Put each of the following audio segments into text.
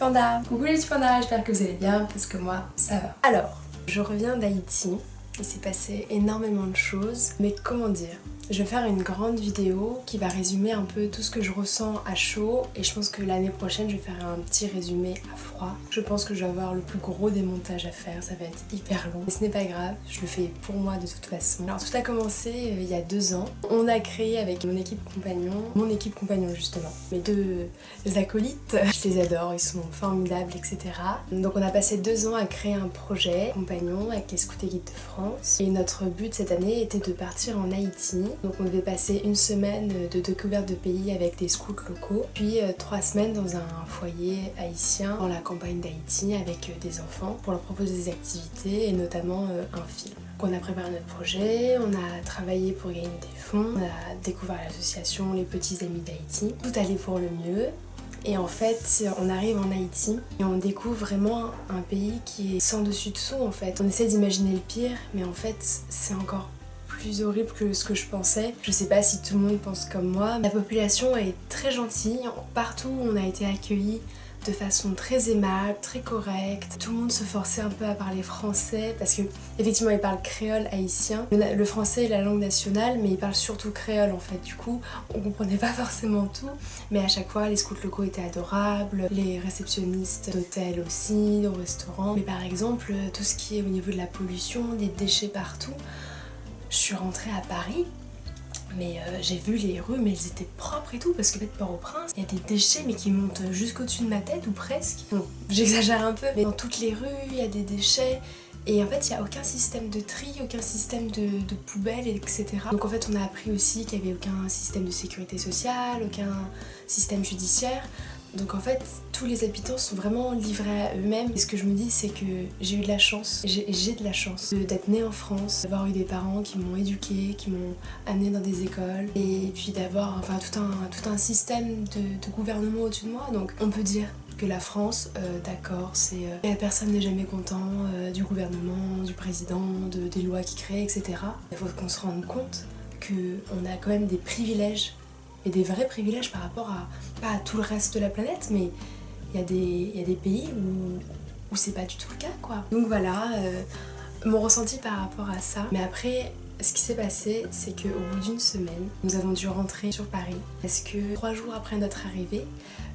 pandas. Coucou les petits pandas, j'espère que vous allez bien parce que moi ça va. Alors, je reviens d'Haïti, il s'est passé énormément de choses, mais comment dire, je vais faire une grande vidéo qui va résumer un peu tout ce que je ressens à chaud et je pense que l'année prochaine je vais faire un petit résumé à froid. Je pense que je vais avoir le plus gros des montages à faire, ça va être hyper long. Mais ce n'est pas grave, je le fais pour moi de toute façon. Alors tout a commencé il y a 2 ans. On a créé avec mon équipe compagnon justement, mes 2 acolytes. Je les adore, ils sont formidables, etc. Donc on a passé 2 ans à créer un projet compagnon avec les Scouts et Guides de France. Et notre but cette année était de partir en Haïti. Donc on devait passer 1 semaine de découverte de pays avec des scouts locaux, puis 3 semaines dans un foyer haïtien dans la campagne d'Haïti avec des enfants pour leur proposer des activités et notamment un film. Donc on a préparé notre projet, on a travaillé pour gagner des fonds, on a découvert l'association Les Petits Amis d'Haïti. Tout allait pour le mieux. Et en fait, on arrive en Haïti et on découvre vraiment un pays qui est sans dessus dessous en fait. On essaie d'imaginer le pire, mais en fait, c'est encore plus horrible que ce que je pensais. Je sais pas si tout le monde pense comme moi. La population est très gentille. Partout où on a été accueillis de façon très aimable, très correcte. Tout le monde se forçait un peu à parler français parce que effectivement ils parlent créole haïtien. Le français est la langue nationale mais ils parlent surtout créole en fait. Du coup on comprenait pas forcément tout mais à chaque fois les scouts locaux étaient adorables, les réceptionnistes d'hôtels aussi, au restaurant. Mais par exemple tout ce qui est au niveau de la pollution, des déchets partout. Je suis rentrée à Paris, mais j'ai vu les rues, mais elles étaient propres et tout, parce que peut-être Port-au-Prince, il y a des déchets mais qui montent jusqu'au-dessus de ma tête, ou presque. Bon, j'exagère un peu, mais dans toutes les rues, il y a des déchets, et en fait, il n'y a aucun système de tri, aucun système de poubelle, etc. Donc en fait, on a appris aussi qu'il n'y avait aucun système de sécurité sociale, aucun système judiciaire. Donc en fait, tous les habitants sont vraiment livrés à eux-mêmes. Et ce que je me dis, c'est que j'ai eu de la chance, j'ai de la chance d'être née en France, d'avoir eu des parents qui m'ont éduquée, qui m'ont amenée dans des écoles, et puis d'avoir enfin tout un système de gouvernement au-dessus de moi. Donc on peut dire que la France, d'accord, personne n'est jamais content du gouvernement, du président, des lois qu'il crée, etc. Il faut qu'on se rende compte qu'on a quand même des privilèges. Et des vrais privilèges par rapport à, pas à tout le reste de la planète, mais il y a des pays où c'est pas du tout le cas quoi. Donc voilà, mon ressenti par rapport à ça. Mais après, ce qui s'est passé, c'est qu'au bout d'1 semaine, nous avons dû rentrer sur Paris parce que 3 jours après notre arrivée,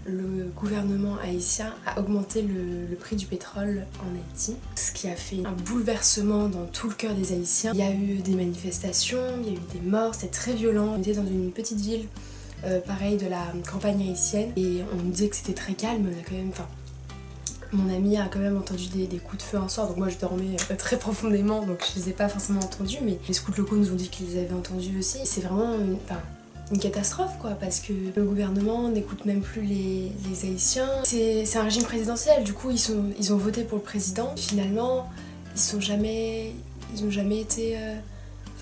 le gouvernement haïtien a augmenté le prix du pétrole en Haïti, ce qui a fait un bouleversement dans tout le cœur des Haïtiens. Il y a eu des manifestations, il y a eu des morts, c'était très violent. On était dans une petite ville, pareil, de la campagne haïtienne, et on nous disait que c'était très calme, on a quand même... Enfin, mon ami a quand même entendu des coups de feu un soir, donc moi je dormais très profondément, donc je les ai pas forcément entendus, mais les scouts locaux nous ont dit qu'ils les avaient entendus aussi. C'est vraiment une catastrophe quoi, parce que le gouvernement n'écoute même plus les Haïtiens. C'est un régime présidentiel, du coup ils ont voté pour le président. Finalement, ils ont jamais été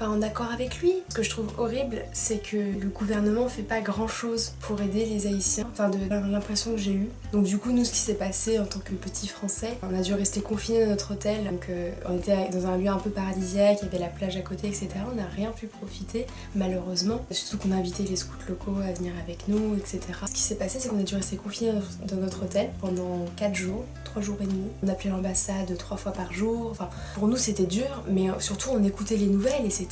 en accord avec lui. Ce que je trouve horrible, c'est que le gouvernement fait pas grand chose pour aider les Haïtiens, enfin de l'impression que j'ai eue. Donc du coup, nous, ce qui s'est passé en tant que petits Français, on a dû rester confinés dans notre hôtel. Donc on était dans un lieu un peu paradisiaque, il y avait la plage à côté, etc. On n'a rien pu profiter, malheureusement. Surtout qu'on a invité les scouts locaux à venir avec nous, etc. Ce qui s'est passé, c'est qu'on a dû rester confinés dans notre hôtel pendant 4 jours, 3 jours et demi. On appelait l'ambassade 3 fois par jour. Enfin, pour nous, c'était dur, mais surtout, on écoutait les nouvelles et c'était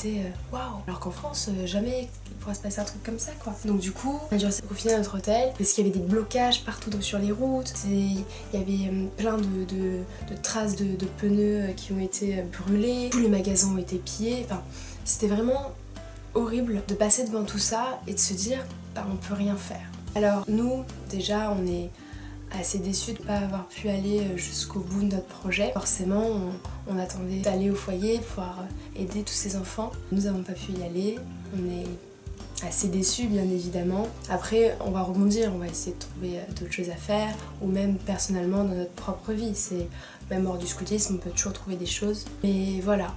waouh. Alors qu'en France, jamais il pourrait se passer un truc comme ça quoi. Donc du coup, on a dû rester confinés à notre hôtel parce qu'il y avait des blocages partout sur les routes. Il y avait plein de traces de pneus qui ont été brûlés. Tous les magasins ont été pillés. Enfin, c'était vraiment horrible de passer devant tout ça et de se dire on peut rien faire. Alors nous, déjà, on est assez déçus de ne pas avoir pu aller jusqu'au bout de notre projet. Forcément, on attendait d'aller au foyer, de pouvoir aider tous ces enfants. Nous n'avons pas pu y aller, on est assez déçus bien évidemment. Après, on va rebondir, on va essayer de trouver d'autres choses à faire, ou même personnellement dans notre propre vie. C'est même hors du scoutisme, on peut toujours trouver des choses. Mais voilà.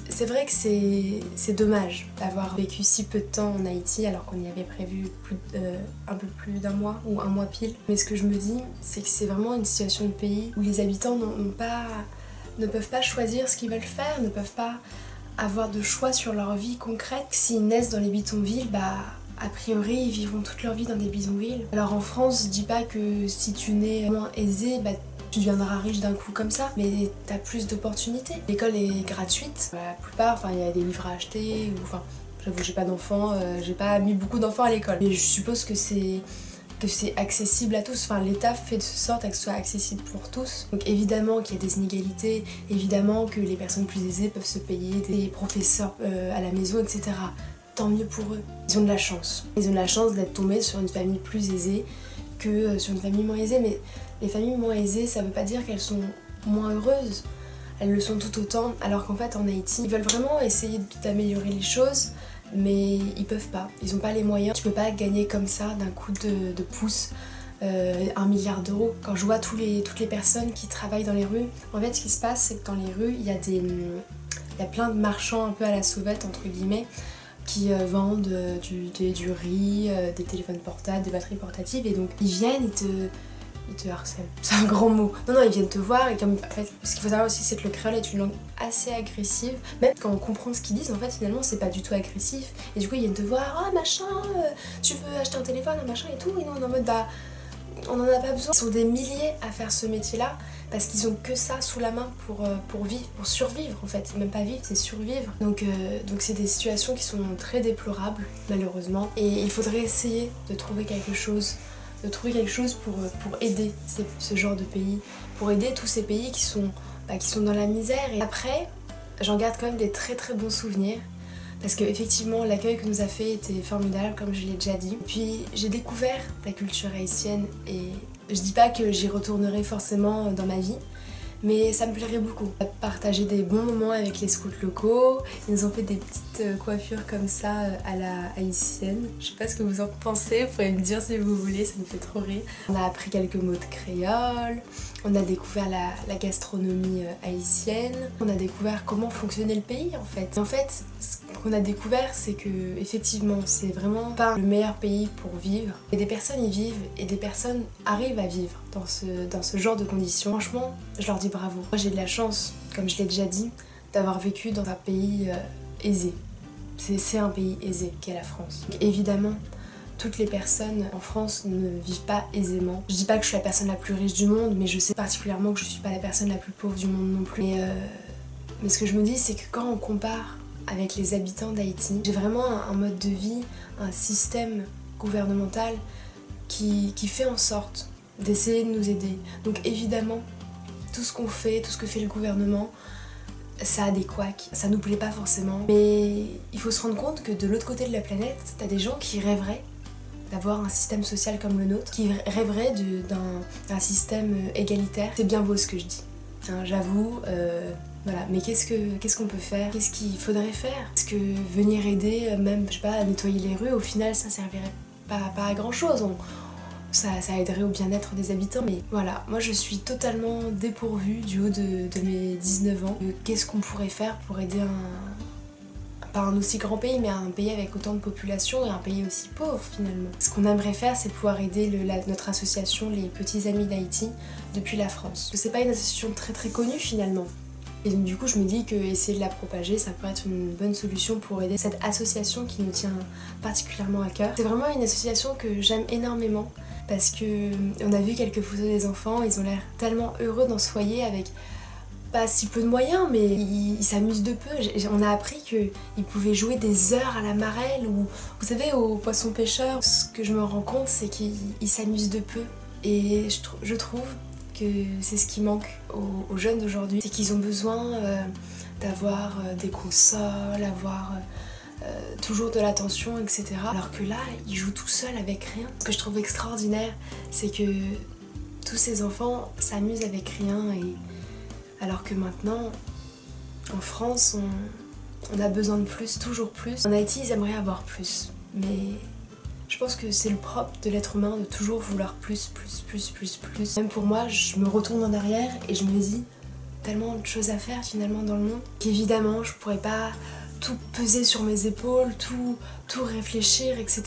C'est vrai que c'est dommage d'avoir vécu si peu de temps en Haïti alors qu'on y avait prévu un peu plus d'1 mois ou 1 mois pile. Mais ce que je me dis, c'est que c'est vraiment une situation de pays où les habitants ne peuvent pas choisir ce qu'ils veulent faire, ne peuvent pas avoir de choix sur leur vie concrète. S'ils naissent dans les bidonvilles, a priori ils vivront toute leur vie dans des bidonvilles. Alors en France, je dis pas que si tu nais moins aisé, bah tu deviendras riche d'un coup comme ça, mais t'as plus d'opportunités. L'école est gratuite, la plupart, enfin il y a des livres à acheter, ou enfin j'avoue j'ai pas d'enfants, j'ai pas mis beaucoup d'enfants à l'école. Mais je suppose que c'est accessible à tous, enfin l'État fait de sorte à que ce soit accessible pour tous. Donc évidemment qu'il y a des inégalités, évidemment que les personnes plus aisées peuvent se payer des professeurs à la maison, etc. Tant mieux pour eux. Ils ont de la chance. Ils ont de la chance d'être tombés sur une famille plus aisée que sur une famille moins aisée, mais les familles moins aisées, ça veut pas dire qu'elles sont moins heureuses. Elles le sont tout autant, alors qu'en fait en Haïti, ils veulent vraiment essayer d'améliorer les choses, mais ils peuvent pas, ils ont pas les moyens. Tu peux pas gagner comme ça d'un coup de pouce 1 milliard d'euros. Quand je vois toutes les personnes qui travaillent dans les rues, en fait ce qui se passe c'est que dans les rues il y a plein de marchands un peu à la sauvette entre guillemets qui vendent du riz, des téléphones portables, des batteries portatives, et donc ils viennent, ils te harcèlent. C'est un grand mot. Non, ils viennent te voir, et comme en fait, ce qu'il faut savoir aussi c'est que le créole est une langue assez agressive. Même quand on comprend ce qu'ils disent, en fait finalement c'est pas du tout agressif. Et du coup ils viennent te voir, ah machin, tu veux acheter un téléphone, un machin et tout. Et nous on est en mode bah on en a pas besoin. Ils sont des milliers à faire ce métier là parce qu'ils ont que ça sous la main pour vivre, pour survivre en fait. C'est même pas vivre, c'est survivre. Donc c'est des situations qui sont très déplorables malheureusement. Et il faudrait essayer de trouver quelque chose pour aider ce genre de pays, pour aider tous ces pays qui sont dans la misère. Et après, j'en garde quand même des très très bons souvenirs, parce que effectivement l'accueil que nous a fait était formidable, comme je l'ai déjà dit. Puis j'ai découvert la culture haïtienne, et je dis pas que j'y retournerai forcément dans ma vie, mais ça me plairait beaucoup. Partager des bons moments avec les scouts locaux, ils nous ont fait des petites coiffures comme ça à la haïtienne. Je sais pas ce que vous en pensez, vous pouvez me dire si vous voulez, ça me fait trop rire. On a appris quelques mots de créole, on a découvert la gastronomie haïtienne, on a découvert comment fonctionnait le pays en fait. Et en fait, ce qu'on a découvert c'est que effectivement c'est vraiment pas le meilleur pays pour vivre. Et des personnes y vivent et des personnes arrivent à vivre dans ce genre de conditions. Franchement, je leur dis bravo. Moi j'ai de la chance, comme je l'ai déjà dit, d'avoir vécu dans un pays aisé. C'est un pays aisé qu'est la France. Donc, évidemment, toutes les personnes en France ne vivent pas aisément. Je dis pas que je suis la personne la plus riche du monde, mais je sais particulièrement que je suis pas la personne la plus pauvre du monde non plus. Mais ce que je me dis, c'est que quand on compare avec les habitants d'Haïti, j'ai vraiment un mode de vie, un système gouvernemental qui fait en sorte d'essayer de nous aider. Donc évidemment, tout ce qu'on fait, tout ce que fait le gouvernement, ça a des couacs, ça nous plaît pas forcément. Mais il faut se rendre compte que de l'autre côté de la planète, t'as des gens qui rêveraient d'avoir un système social comme le nôtre, qui rêveraient d'un système égalitaire. C'est bien beau ce que je dis, hein, j'avoue. Voilà, mais qu'est-ce qu'on peut faire? Qu'est-ce qu'il faudrait faire? Parce que venir aider, même, je sais pas, à nettoyer les rues, au final ça servirait pas à grand chose. Ça aiderait au bien-être des habitants, mais voilà, moi je suis totalement dépourvue du haut de mes 19 ans. Qu'est-ce qu'on pourrait faire pour aider pas un aussi grand pays, mais un pays avec autant de population et un pays aussi pauvre finalement. Ce qu'on aimerait faire, c'est pouvoir aider notre association, les Petits Amis d'Haïti, depuis la France. C'est pas une association très très connue finalement. Et donc du coup je me dis que essayer de la propager, ça pourrait être une bonne solution pour aider cette association qui nous tient particulièrement à cœur. C'est vraiment une association que j'aime énormément, parce que on a vu quelques photos des enfants, ils ont l'air tellement heureux dans ce foyer avec pas si peu de moyens, mais ils s'amusent de peu. On a appris qu'ils pouvaient jouer des heures à la marelle, ou vous savez, aux poissons pêcheurs. Ce que je me rends compte, c'est qu'ils s'amusent de peu, et je trouve que c'est ce qui manque aux jeunes d'aujourd'hui, c'est qu'ils ont besoin d'avoir des consoles, avoir toujours de l'attention, etc. Alors que là, ils jouent tout seuls avec rien. Ce que je trouve extraordinaire, c'est que tous ces enfants s'amusent avec rien, et alors que maintenant, en France, on a besoin de plus, toujours plus. En Haïti, ils aimeraient avoir plus, mais je pense que c'est le propre de l'être humain de toujours vouloir plus. Même pour moi, je me retourne en arrière et je me dis tellement de choses à faire finalement dans le monde, qu'évidemment je pourrais pas tout peser sur mes épaules, tout réfléchir, etc.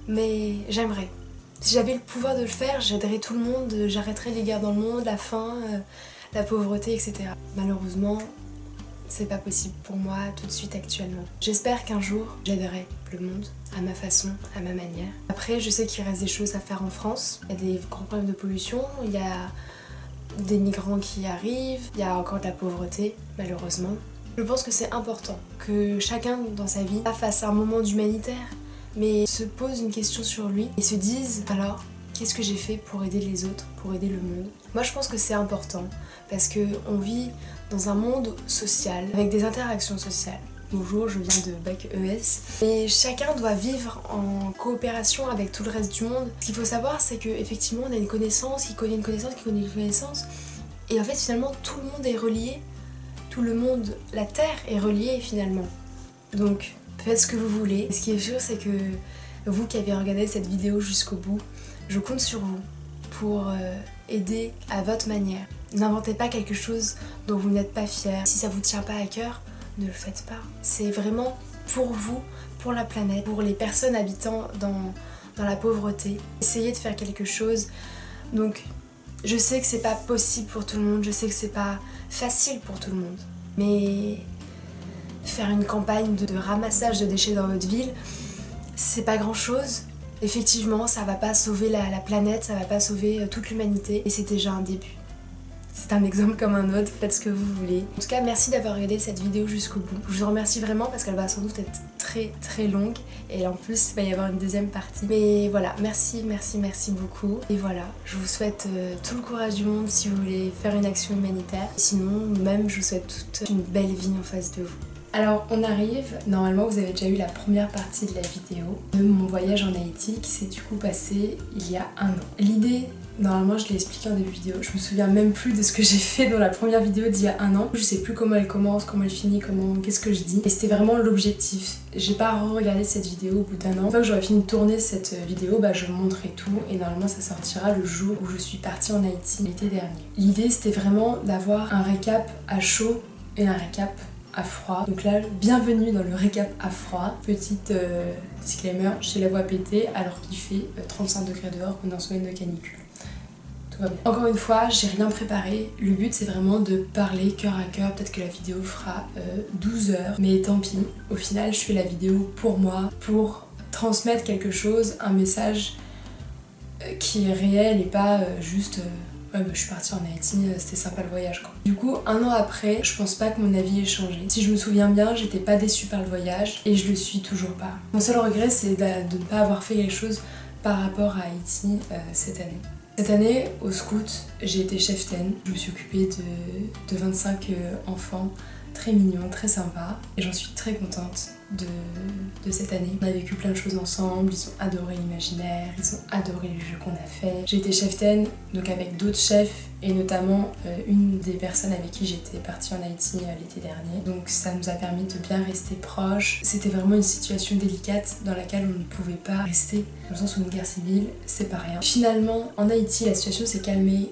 Mais j'aimerais. Si j'avais le pouvoir de le faire, j'aiderais tout le monde, j'arrêterais les guerres dans le monde, la faim, la pauvreté, etc. Malheureusement, c'est pas possible pour moi tout de suite actuellement. J'espère qu'un jour j'aiderai le monde à ma façon, à ma manière. Après je sais qu'il reste des choses à faire en France, il y a des gros problèmes de pollution, il y a des migrants qui arrivent, il y a encore de la pauvreté malheureusement. Je pense que c'est important que chacun dans sa vie fasse un moment d'humanitaire, mais se pose une question sur lui et se dise alors qu'est-ce que j'ai fait pour aider les autres, pour aider le monde. Moi je pense que c'est important parce qu'on vit dans un monde social avec des interactions sociales. Bonjour, je viens de Bac ES. Et chacun doit vivre en coopération avec tout le reste du monde. Ce qu'il faut savoir, c'est qu'effectivement, on a une connaissance qui connaît une connaissance qui connaît une connaissance. Et en fait, finalement, tout le monde est relié. Tout le monde, la Terre est reliée finalement. Donc, faites ce que vous voulez. Ce qui est sûr, c'est que vous qui avez regardé cette vidéo jusqu'au bout, je compte sur vous pour aider à votre manière. N'inventez pas quelque chose dont vous n'êtes pas fier. Si ça vous tient pas à cœur, ne le faites pas. C'est vraiment pour vous, pour la planète, pour les personnes habitant dans la pauvreté. Essayez de faire quelque chose. Donc, je sais que c'est pas possible pour tout le monde, je sais que c'est pas facile pour tout le monde. Mais faire une campagne de ramassage de déchets dans votre ville, c'est pas grand chose. Effectivement, ça va pas sauver la planète, ça va pas sauver toute l'humanité. Et c'est déjà un début. C'est un exemple comme un autre, faites ce que vous voulez. En tout cas, merci d'avoir regardé cette vidéo jusqu'au bout. Je vous remercie vraiment parce qu'elle va sans doute être très longue. Et en plus, il va y avoir une deuxième partie. Mais voilà, merci beaucoup. Et voilà, je vous souhaite tout le courage du monde si vous voulez faire une action humanitaire. Sinon, même, je vous souhaite toute une belle vie en face de vous. Alors on arrive, normalement vous avez déjà eu la première partie de la vidéo de mon voyage en Haïti qui s'est du coup passé il y a un an. L'idée, normalement je l'ai expliqué en début de vidéo, je me souviens même plus de ce que j'ai fait dans la première vidéo d'il y a un an. Je sais plus comment elle commence, comment elle finit, qu'est-ce que je dis. Et c'était vraiment l'objectif. J'ai pas re-regardé cette vidéo au bout d'un an. Une fois que j'aurai fini de tourner cette vidéo, je vous montrerai tout et normalement ça sortira le jour où je suis partie en Haïti l'été dernier. L'idée c'était vraiment d'avoir un récap à chaud et un récap à froid. Donc là, bienvenue dans le récap à froid. Petite disclaimer, j'ai la voix pétée alors qu'il fait 35 degrés dehors, on est en semaine de canicule. Tout va bien. Encore une fois, j'ai rien préparé. Le but c'est vraiment de parler cœur à cœur. Peut-être que la vidéo fera 12 heures, mais tant pis. Au final, je fais la vidéo pour moi, pour transmettre quelque chose, un message qui est réel et pas juste... Ouais, je suis partie en Haïti, c'était sympa le voyage quoi. Du coup, un an après, je pense pas que mon avis ait changé. Si je me souviens bien, j'étais pas déçue par le voyage et je le suis toujours pas. Mon seul regret, c'est de ne pas avoir fait quelque chose par rapport à Haïti cette année. Cette année, au scout, j'ai été chef-ten. Je me suis occupée de 25 enfants très mignons, très sympas. Et j'en suis très contente de cette année. On a vécu plein de choses ensemble, ils ont adoré l'imaginaire, ils ont adoré les jeux qu'on a fait. J'ai été chef-ten, donc avec d'autres chefs, et notamment une des personnes avec qui j'étais partie en Haïti l'été dernier. Donc ça nous a permis de bien rester proches. C'était vraiment une situation délicate dans laquelle on ne pouvait pas rester, dans le sens où une guerre civile, c'est pas rien. Finalement, en Haïti, la situation s'est calmée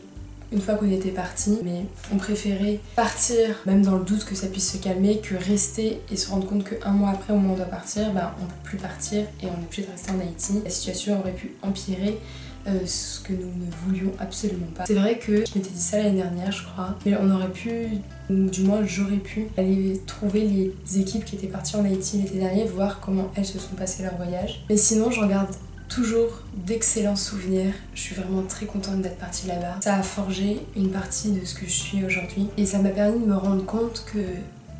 une fois qu'on était parti, mais on préférait partir, même dans le doute que ça puisse se calmer, que rester et se rendre compte qu'un mois après, au moment où on doit partir, on peut plus partir et on est obligé de rester en Haïti. La situation aurait pu empirer, ce que nous ne voulions absolument pas. C'est vrai que je m'étais dit ça l'année dernière, je crois, mais on aurait pu, ou du moins j'aurais pu, aller trouver les équipes qui étaient parties en Haïti l'été dernier, voir comment elles se sont passées leur voyage. Mais sinon, j'en garde toujours d'excellents souvenirs. Je suis vraiment très contente d'être partie là-bas. Ça a forgé une partie de ce que je suis aujourd'hui et ça m'a permis de me rendre compte que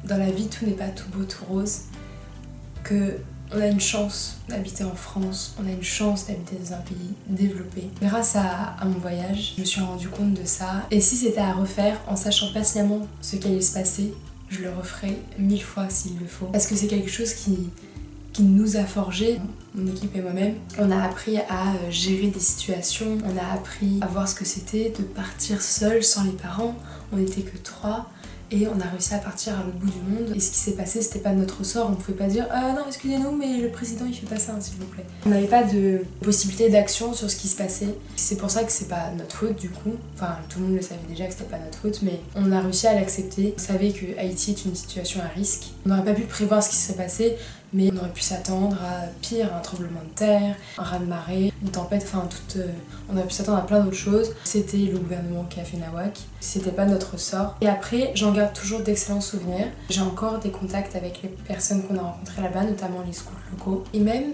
dans la vie tout n'est pas tout beau, tout rose, que on a une chance d'habiter en France, on a une chance d'habiter dans un pays développé. Grâce à mon voyage, je me suis rendu compte de ça. Et si c'était à refaire, en sachant patiemment ce qui allait se passer, je le referai 1000 fois s'il le faut. Parce que c'est quelque chose qui nous a forgé, mon équipe et moi-même. On a appris à gérer des situations, on a appris à voir ce que c'était de partir seul, sans les parents. On n'était que 3 et on a réussi à partir à l'autre bout du monde. Et ce qui s'est passé, c'était pas notre sort, on pouvait pas dire « Ah non, excusez-nous, mais le président il fait pas ça, s'il vous plaît ». On n'avait pas de possibilité d'action sur ce qui se passait. C'est pour ça que c'est pas notre faute du coup. Enfin, tout le monde le savait déjà que c'était pas notre faute, mais on a réussi à l'accepter. On savait que Haïti est une situation à risque. On n'aurait pas pu prévoir ce qui serait passé, mais on aurait pu s'attendre à pire, un tremblement de terre, un raz-de-marée, une tempête, enfin on aurait pu s'attendre à plein d'autres choses. C'était le gouvernement qui a fait Nawak, c'était pas notre sort. Et après, j'en garde toujours d'excellents souvenirs. J'ai encore des contacts avec les personnes qu'on a rencontrées là-bas, notamment les scouts locaux. Et même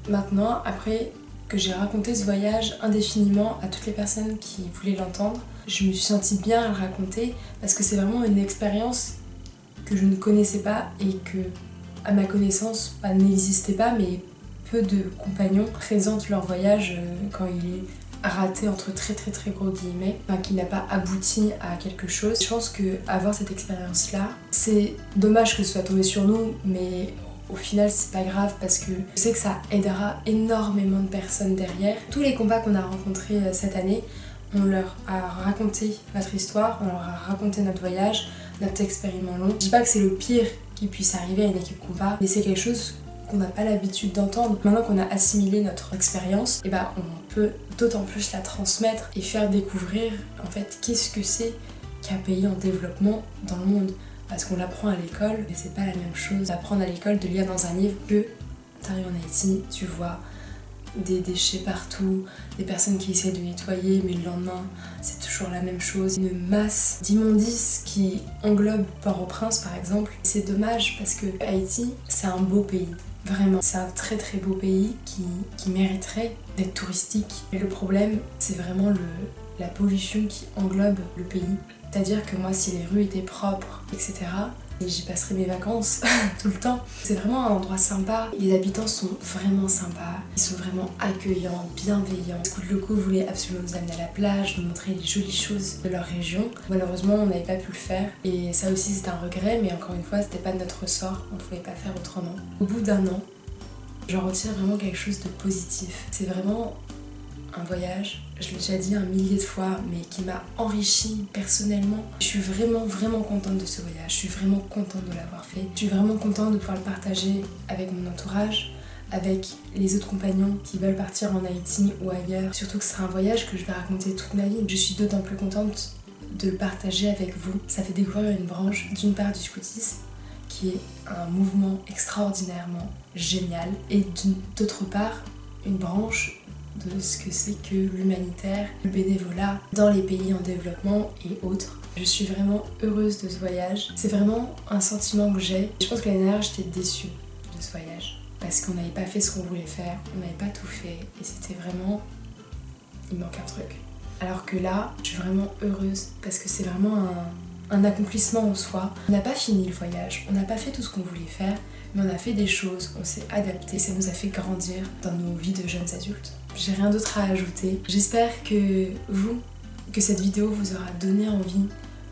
maintenant, après que j'ai raconté ce voyage indéfiniment à toutes les personnes qui voulaient l'entendre, je me suis sentie bien à le raconter parce que c'est vraiment une expérience que je ne connaissais pas et que, à ma connaissance, n'existait pas, mais peu de compagnons présentent leur voyage quand il est raté entre très gros guillemets, enfin qui n'a pas abouti à quelque chose. Je pense que avoir cette expérience-là, c'est dommage que ce soit tombé sur nous, mais au final c'est pas grave parce que je sais que ça aidera énormément de personnes derrière. Tous les combats qu'on a rencontrés cette année, on leur a raconté notre histoire, on leur a raconté notre voyage, notre expériment long. Je dis pas que c'est le pire qui puisse arriver à une équipe combat, mais c'est quelque chose qu'on n'a pas l'habitude d'entendre. Maintenant qu'on a assimilé notre expérience, et on peut d'autant plus la transmettre et faire découvrir en fait qu'est-ce que c'est qu'un pays en développement dans le monde. Parce qu'on l'apprend à l'école, mais c'est pas la même chose d'apprendre à l'école, de lire dans un livre, que t'arrives en Haïti, tu vois des déchets partout, des personnes qui essaient de nettoyer, mais le lendemain c'est toujours la même chose. Une masse d'immondices qui englobe Port-au-Prince par exemple. C'est dommage parce que Haïti, c'est un beau pays. Vraiment, c'est un très beau pays qui mériterait d'être touristique. Et le problème, c'est vraiment la pollution qui englobe le pays. C'est-à-dire que moi, si les rues étaient propres, etc., et j'y passerai mes vacances tout le temps. C'est vraiment un endroit sympa. Les habitants sont vraiment sympas. Ils sont vraiment accueillants, bienveillants. Les scouts locaux voulaient absolument nous amener à la plage, nous montrer les jolies choses de leur région. Malheureusement, on n'avait pas pu le faire. Et ça aussi, c'est un regret. Mais encore une fois, c'était pas de notre ressort. On ne pouvait pas faire autrement. Au bout d'un an, j'en retire vraiment quelque chose de positif. C'est vraiment un voyage, je l'ai déjà dit un millier de fois, mais qui m'a enrichie personnellement. Je suis vraiment contente de ce voyage, je suis vraiment contente de l'avoir fait. Je suis vraiment contente de pouvoir le partager avec mon entourage, avec les autres compagnons qui veulent partir en Haïti ou ailleurs. Surtout que c'est un voyage que je vais raconter toute ma vie. Je suis d'autant plus contente de le partager avec vous. Ça fait découvrir une branche, d'une part du scoutisme, qui est un mouvement extraordinairement génial, et d'autre part, une branche de ce que c'est que l'humanitaire, le bénévolat dans les pays en développement et autres. Je suis vraiment heureuse de ce voyage. C'est vraiment un sentiment que j'ai. Je pense que l'année dernière, j'étais déçue de ce voyage parce qu'on n'avait pas fait ce qu'on voulait faire, on n'avait pas tout fait et c'était vraiment... il manque un truc. Alors que là, je suis vraiment heureuse parce que c'est vraiment un accomplissement en soi. On n'a pas fini le voyage, on n'a pas fait tout ce qu'on voulait faire, mais on a fait des choses, on s'est adapté, ça nous a fait grandir dans nos vies de jeunes adultes. J'ai rien d'autre à ajouter. J'espère que cette vidéo vous aura donné envie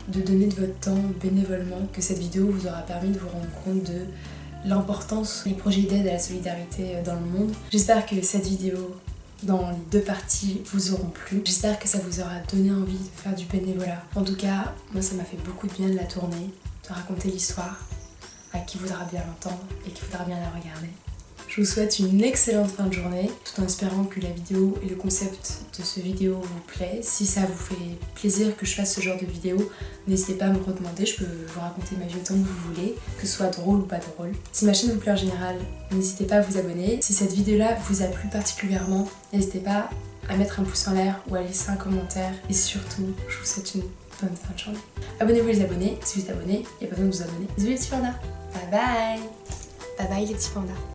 de donner de votre temps bénévolement, que cette vidéo vous aura permis de vous rendre compte de l'importance des projets d'aide à la solidarité dans le monde. J'espère que cette vidéo, dans les deux parties, vous auront plu. J'espère que ça vous aura donné envie de faire du bénévolat. En tout cas, moi ça m'a fait beaucoup de bien de la tourner, de raconter l'histoire à qui voudra bien l'entendre et qui voudra bien la regarder. Je vous souhaite une excellente fin de journée, tout en espérant que la vidéo et le concept de ce vidéo vous plaît. Si ça vous fait plaisir que je fasse ce genre de vidéo, n'hésitez pas à me redemander, je peux vous raconter ma vie autant que vous voulez, que ce soit drôle ou pas drôle. Si ma chaîne vous plaît en général, n'hésitez pas à vous abonner. Si cette vidéo-là vous a plu particulièrement, n'hésitez pas à mettre un pouce en l'air ou à laisser un commentaire. Et surtout, je vous souhaite une bonne fin de journée. Abonnez-vous les abonnés, si vous êtes abonnés, il n'y a pas besoin de vous abonner. Bisous les petits pandas. Bye bye. Bye bye les petits pandas.